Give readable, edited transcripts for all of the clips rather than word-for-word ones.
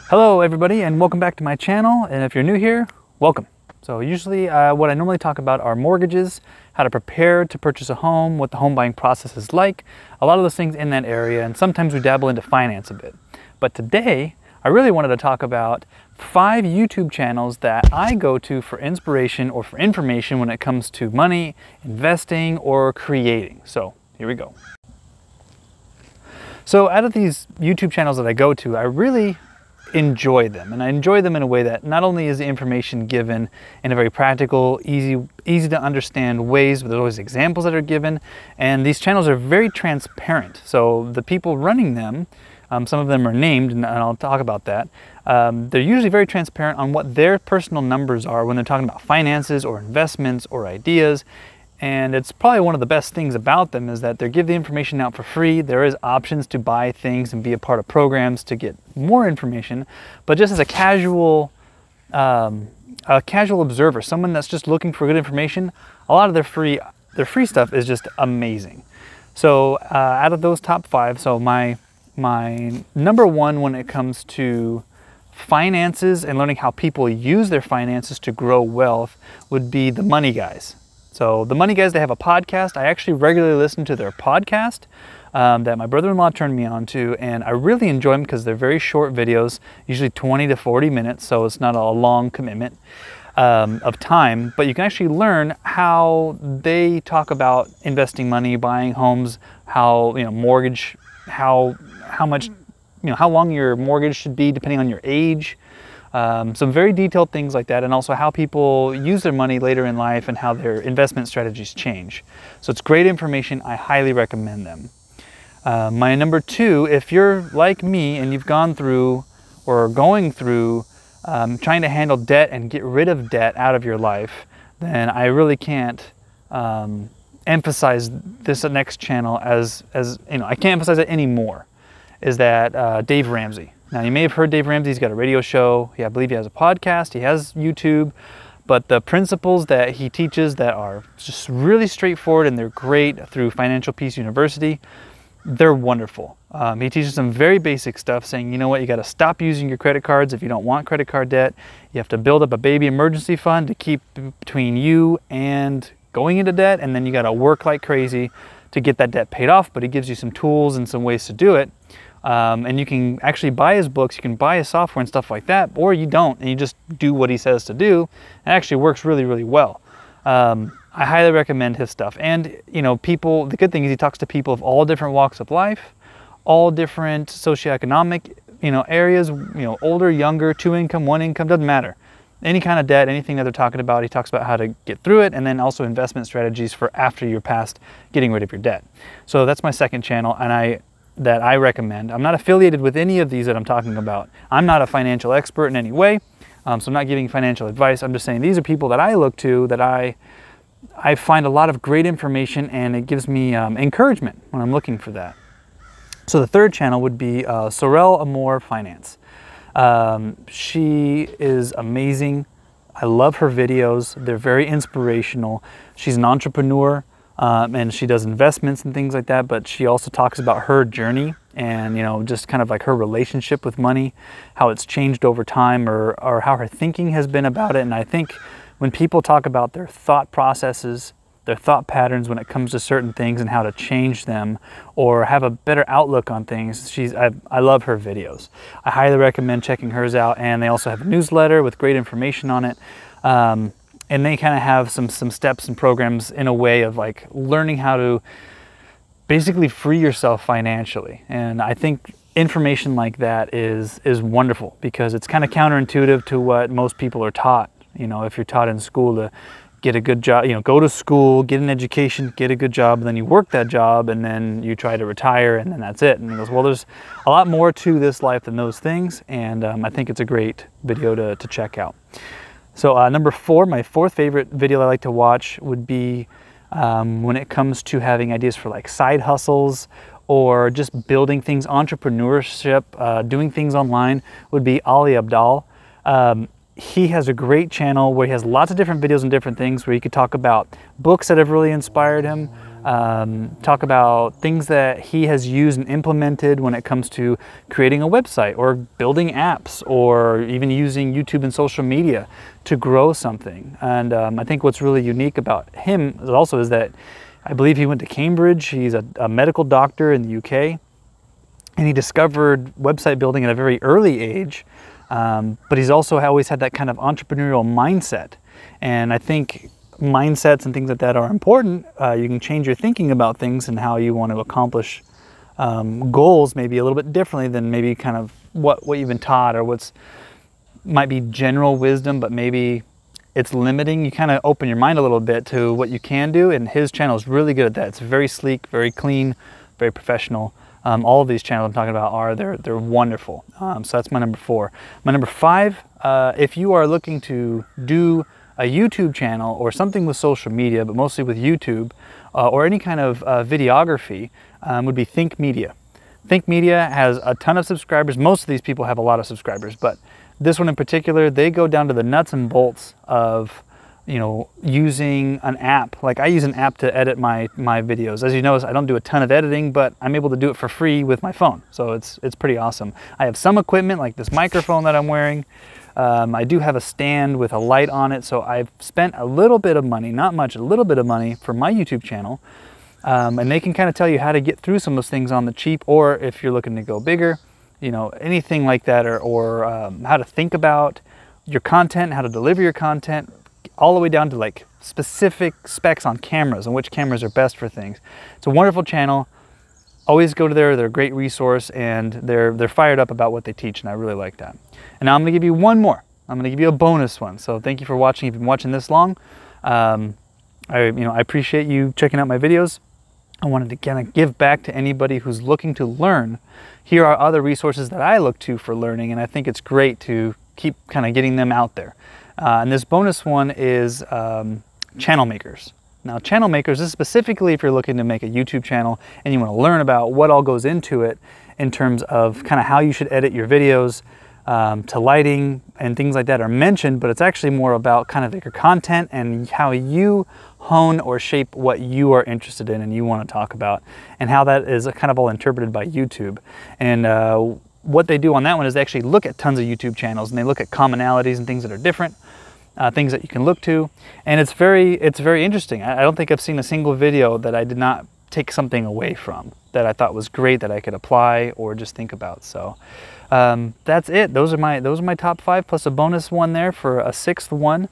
Hello everybody and welcome back to my channel, and if you're new here, welcome. So usually what I normally talk about are mortgages, how to prepare to purchase a home, what the home buying process is like, a lot of those things in that area, and sometimes we dabble into finance a bit. But today I really wanted to talk about 5 YouTube channels that I go to for inspiration or for information when it comes to money, investing, or creating. So here we go. So out of these YouTube channels that I go to, I really enjoy them, and I enjoy them in a way that not only is the information given in a very practical, easy to understand ways, but there's always examples that are given, and these channels are very transparent. So the people running them, some of them are named, and I'll talk about that. They're usually very transparent on what their personal numbers are when they're talking about finances or investments or ideas. And it's probably one of the best things about them is that they give the information out for free. There is options to buy things and be a part of programs to get more information. But just as a casual observer, someone that's just looking for good information, a lot of their free stuff is just amazing. So out of those top 5, so my number 1 when it comes to finances and learning how people use their finances to grow wealth would be the Money Guys. So the Money Guys, they have a podcast. I actually regularly listen to their podcast that my brother-in-law turned me on to, and I really enjoy them because they're very short videos, usually 20 to 40 minutes, so it's not a long commitment of time, but you can actually learn how they talk about investing money, buying homes, how, mortgage, how much, how long your mortgage should be depending on your age. Some very detailed things like that, and also how people use their money later in life and how their investment strategies change. So it's great information. I highly recommend them. My number 2, if you're like me and you've gone through or are going through trying to handle debt and get rid of debt out of your life, then I really can't emphasize this next channel as I can't emphasize it anymore, is that Dave Ramsey. Now, you may have heard Dave Ramsey. He's got a radio show. I believe he has a podcast. He has YouTube. But the principles that he teaches that are just really straightforward, and they're great through Financial Peace University, they're wonderful. He teaches some very basic stuff, saying, you know what, you got to stop using your credit cards if you don't want credit card debt. You have to build up a baby emergency fund to keep between you and going into debt, and then you got to work like crazy to get that debt paid off. But he gives you some tools and some ways to do it. And you can actually buy his books, you can buy his software and stuff like that, or you don't, and you just do what he says to do. It actually works really, really well. I highly recommend his stuff. And, people, the good thing is he talks to people of all different walks of life, all different socioeconomic, areas, older, younger, 2 income, 1 income, doesn't matter. Any kind of debt, anything that they're talking about, he talks about how to get through it, and then also investment strategies for after you're past getting rid of your debt. So that's my second channel, and that I recommend. I'm not affiliated with any of these that I'm talking about. I'm not a financial expert in any way, so I'm not giving financial advice. I'm just saying these are people that I look to, that I find a lot of great information, and it gives me encouragement when I'm looking for that. So the third channel would be Sorelle Amore Finance. She is amazing. I love her videos. They're very inspirational. She's an entrepreneur. And she does investments and things like that, but she also talks about her journey and, just kind of like her relationship with money, how it's changed over time, or how her thinking has been about it. And I think when people talk about their thought processes, their thought patterns when it comes to certain things and how to change them or have a better outlook on things, I love her videos. I highly recommend checking hers out, and they also have a newsletter with great information on it. And they kind of have some steps and programs in a way of like learning how to basically free yourself financially. And I think information like that is wonderful because it's kind of counterintuitive to what most people are taught. If you're taught in school to get a good job, go to school, get an education, get a good job, and then you work that job, and then you try to retire, and then that's it. And he goes, well, there's a lot more to this life than those things. And I think it's a great video to check out. So number 4, my 4th favorite video I like to watch would be when it comes to having ideas for like side hustles or just building things, entrepreneurship, doing things online, would be Abdaal. He has a great channel where he has lots of different videos and different things where he could talk about books that have really inspired him, talk about things that he has used and implemented when it comes to creating a website or building apps or even using YouTube and social media to grow something. And I think what's really unique about him also is that I believe he went to Cambridge. He's a medical doctor in the UK, and he discovered website building at a very early age, but he's also always had that kind of entrepreneurial mindset. And I think mindsets and things like that are important. You can change your thinking about things and how you want to accomplish goals maybe a little bit differently than maybe kind of what you've been taught, or might be general wisdom, but maybe it's limiting. You kind of open your mind a little bit to what you can do, and his channel is really good at that. It's very sleek, very clean, very professional. All of these channels I'm talking about they're wonderful. So that's my number 4. My number 5, if you are looking to do a YouTube channel or something with social media, but mostly with YouTube, or any kind of videography, would be Think Media. Think Media has a ton of subscribers. Most of these people have a lot of subscribers, but this one in particular, they go down to the nuts and bolts of, using an app. Like I use an app to edit my videos. As you notice, I don't do a ton of editing, but I'm able to do it for free with my phone. So it's pretty awesome. I have some equipment like this microphone that I'm wearing. I do have a stand with a light on it, so I've spent a little bit of money, not much, a little bit of money for my YouTube channel, and they can kind of tell you how to get through some of those things on the cheap, or if you're looking to go bigger, anything like that, or how to think about your content, how to deliver your content, all the way down to like specific specs on cameras and which cameras are best for things. It's a wonderful channel. Always go to there. They're a great resource, and they're fired up about what they teach, and I really like that. And now I'm going to give you one more. I'm going to give you a bonus one. So thank you for watching. If you've been watching this long, I appreciate you checking out my videos. I wanted to kind of give back to anybody who's looking to learn. Here are other resources that I look to for learning, and I think it's great to keep kind of getting them out there. And this bonus one is channel makers. Now, channel makers is specifically if you're looking to make a YouTube channel and you want to learn about what all goes into it in terms of kind of how you should edit your videos, to lighting and things like that are mentioned, but it's actually more about kind of your content and how you hone or shape what you are interested in and you want to talk about, and how that is kind of all interpreted by YouTube. And what they do on that one is they actually look at tons of YouTube channels, and they look at commonalities and things that are different. Things that you can look to, and it's very interesting. I don't think I've seen a single video that I did not take something away from that I thought was great that I could apply or just think about. So that's it. Those are my top 5 plus a bonus one there for a 6th one.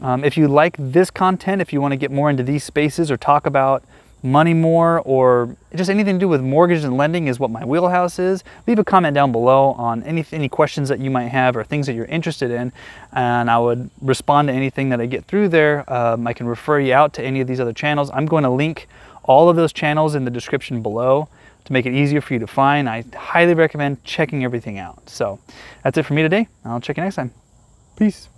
If you like this content, if you want to get more into these spaces or talk about money more, or just anything to do with mortgage and lending is what my wheelhouse is, leave a comment down below on any questions that you might have or things that you're interested in, and I would respond to anything that I get through there. I can refer you out to any of these other channels. I'm going to link all of those channels in the description below to make it easier for you to find. I highly recommend checking everything out. So that's it for me today. I'll check you next time. Peace.